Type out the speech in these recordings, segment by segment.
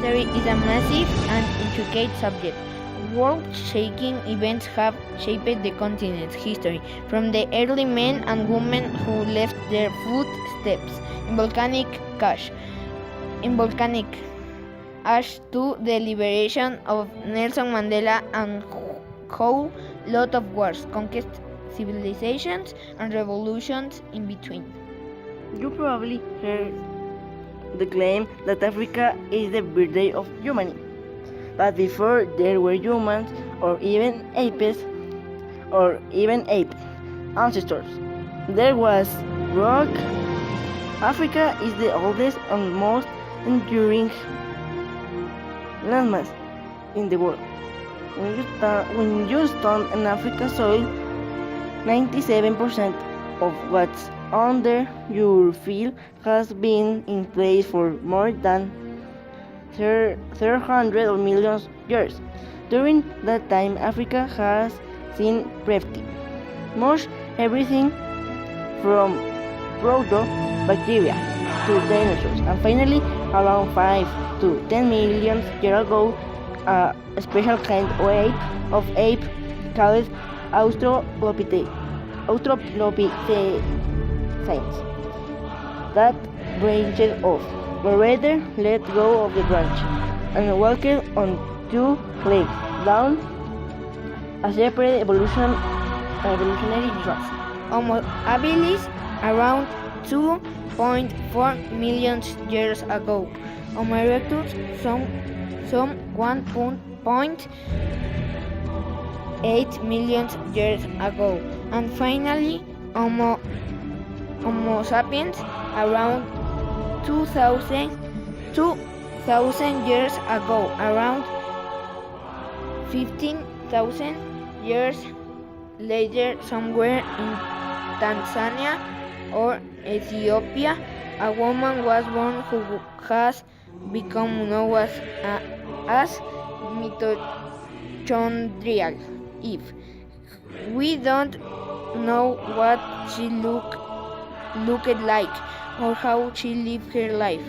history is a massive and intricate subject. World-shaking events have shaped the continent's history, from the early men and women who left their footsteps in volcanic ash to the liberation of Nelson Mandela and whole lot of wars, conquests, civilizations, and revolutions in between. You probably heard the claim that Africa is the birthday of humanity. But before there were humans or even apes ancestors, there was rock. Africa is the oldest and most enduring landmass in the world. When you stand in Africa's soil, 97% of what's under your feet has been in place for more than 300 million years. During that time, Africa has seen pretty much everything from proto-bacteria to dinosaurs, and finally, around 5 to 10 million years ago, a special kind of ape called Australopithecines that branched off, but rather let go of the branch and walked on two legs down a separate evolutionary path. Homo habilis around 2.4 million years ago. Homo erectus some 1.8 million years ago. And finally, Homo sapiens around 2,000 years ago, around 15,000 years later, somewhere in Tanzania or Ethiopia, a woman was born who has become known as mitochondrial Eve. We don't know what she looked like or how she lived her life,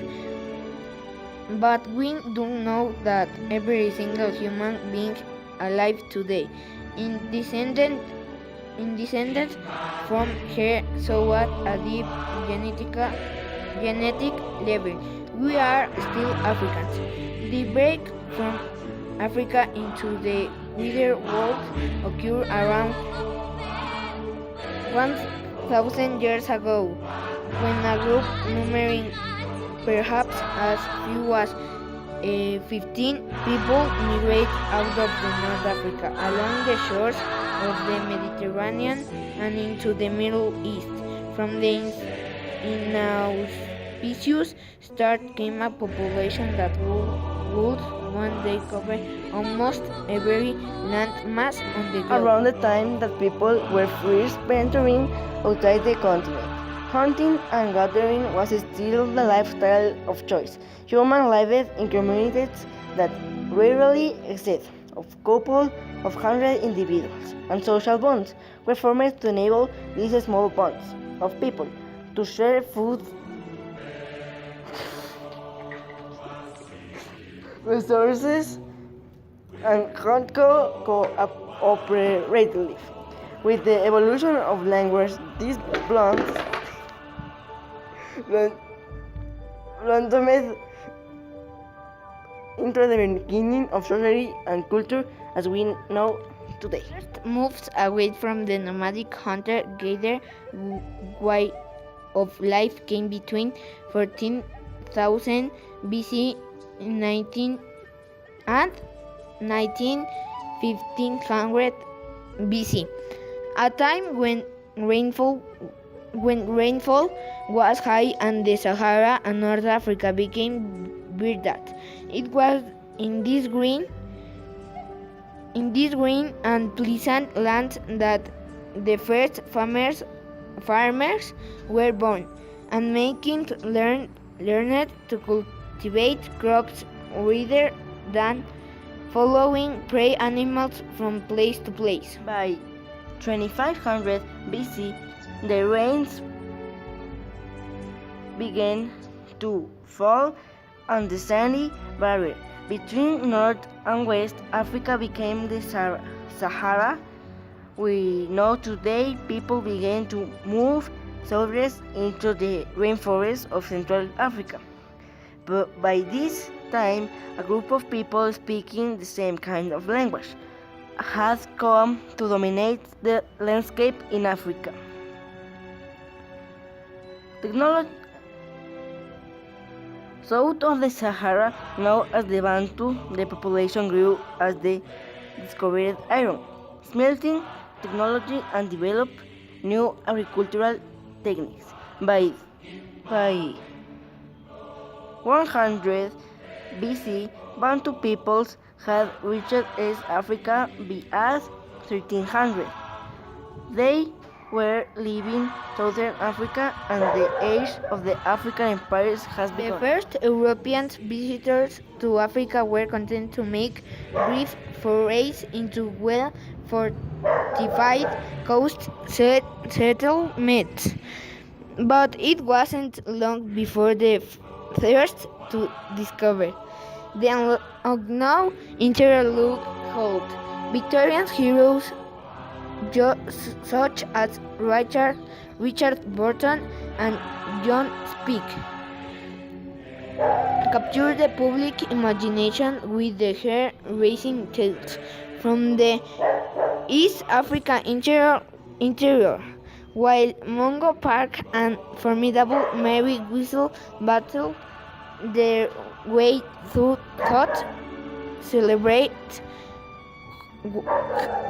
but we do know that every single human being alive today is descended from her, so at a deep genetic level, we are still Africans. The break from Africa into the wider world occurred around 1,000 years ago, when a group numbering perhaps as few as 15 people migrated out of North Africa along the shores of the Mediterranean and into the Middle East. From the inauspicious start came a population that would one day cover almost every landmass on the globe. Around the time that people were first venturing outside the continent, hunting and gathering was still the lifestyle of choice. Humans lived in communities that rarely exceeded a couple of hundred individuals, and social bonds were formed to enable these small bonds of people to share food, resources, and cooperatively. With the evolution of language, these bonds blossomed into the beginning of society and culture as we know today. First moves away from the nomadic hunter-gatherer way of life came between 14,000 BC and 1500 BC, a time when rainfall was high and the Sahara and North Africa became verdant. It was in this green and pleasant land that the first farmers were born, and making learned to cultivate crops rather than following prey animals from place to place. By 2500 BC, the rains began to fall and the sandy barrier between North and West Africa became the Sahara we know today. People began to move southwest into the rainforests of Central Africa. But by this time, a group of people speaking the same kind of language has come to dominate the landscape in Africa. Technology south of the Sahara, known as the Bantu, the population grew as they discovered iron, smelting technology and developed new agricultural techniques. By 100 BC, Bantu peoples had reached East Africa by 1300. They were leaving southern Africa, and the age of the African empires has The begun. first European visitors to Africa were content to make brief forays into well-fortified coast settlements. But it wasn't long before the thirst to discover the unknown interior look hold. Victorian heroes such as Richard Burton and John Speke captured the public imagination with their hair-raising tales from the East African interior, while Mungo Park and formidable Mary Whistle battled their way through thought. Celebrate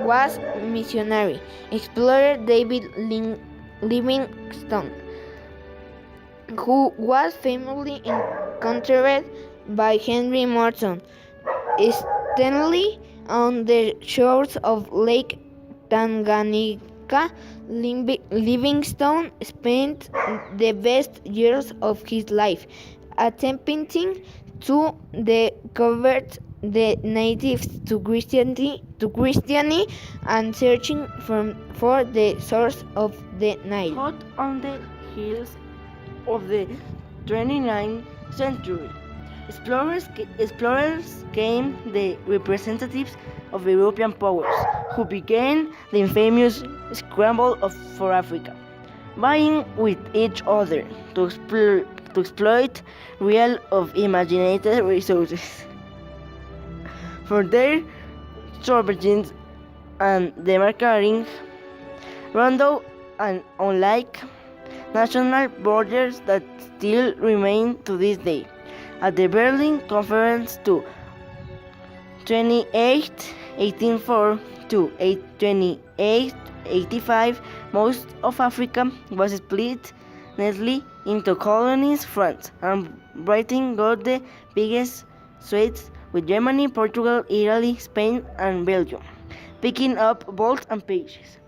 was missionary explorer David Livingstone, who was famously encountered by Henry Morton Stanley on the shores of Lake Tanganyika. Livingstone spent the best years of his life attempting to convert the natives to Christianity and searching for the source of the Nile. Hot on the heels of the 29th century, explorers came the representatives of European powers, who began the infamous scramble for Africa, vying with each other to exploit real of imagined resources for their sovereigns and demarcating random and unlike national borders that still remain to this day. At the Berlin Conference to 1884 to 1885, most of Africa was split neatly into colonies. France and Britain got the biggest swathes, with Germany, Portugal, Italy, Spain, and Belgium picking up bolts and pages.